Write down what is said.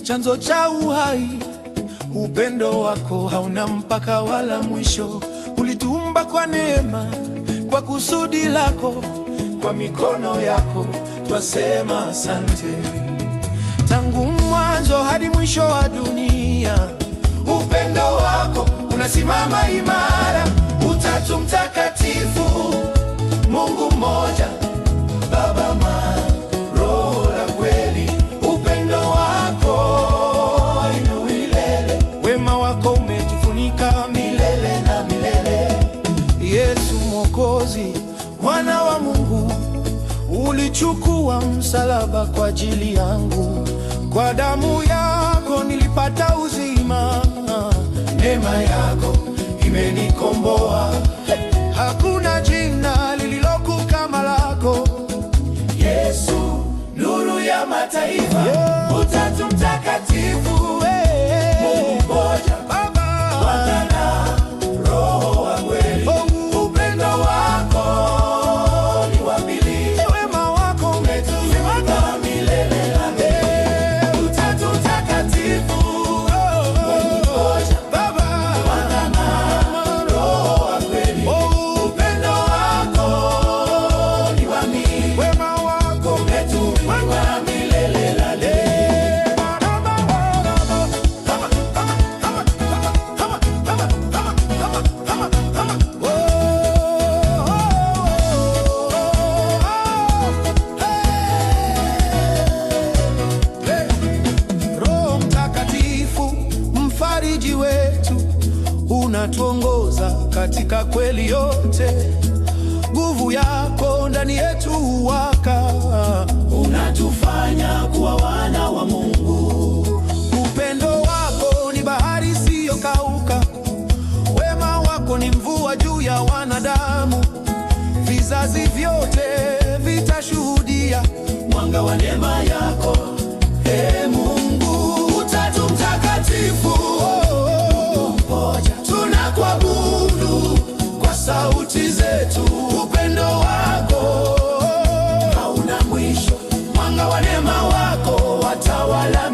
chanzo cha uhai. Upendo wako hauna mpaka wala mwisho. Ulituumba kwa neema, kwa kusudi lako, kwa mikono yako twasema asante. Tangu mwanzo hadi mwisho wa dunia, upendo wako unasimama imara. Utatu Mtakatifu, Mungu mmoja, Baba, Mwana, Roho la kweli. Upendo wako ni milele, wema wako umetufunika milele na milele. Yesu Mwokozi, Mwana wa Mungu, ulichukua msalaba kwa ajili yangu. Kwa damu yako nilipata uzima, neema yako imenikomboa. Hakuna jina lililokuu kama lako Yesu, nuru ya mataifa. Utatu Mtakatifu, Mungu mmoja, Baba, Mwana na Roho wa kweli. Upendo wako ni wa milele, wema wako umetufunika milele na milele. Utatu Mtakatifu, Mungu mmoja, Baba, Mwana na Roho wa kweli. Upendo wako ni wa milele, wema wako umetufunika milele na milele. Roho Mtakatifu, mfariji wetu, unatuongoza katika kweli yote. Nguvu yako ndani yetu huwaka, unatufanya kuwa wana wa Mungu. Upendo wako ni bahari isiyokauka, wema wako ni mvua juu ya wanadamu. Vizazi vyote vitashuhudia mwanga wa neema yako, Mungu. Utatu Mtakatifu, Mungu mmoja, tunakuabudu kwa sauti zetu. Upendo wako hauna mwisho, mwanga wa neema wako watawala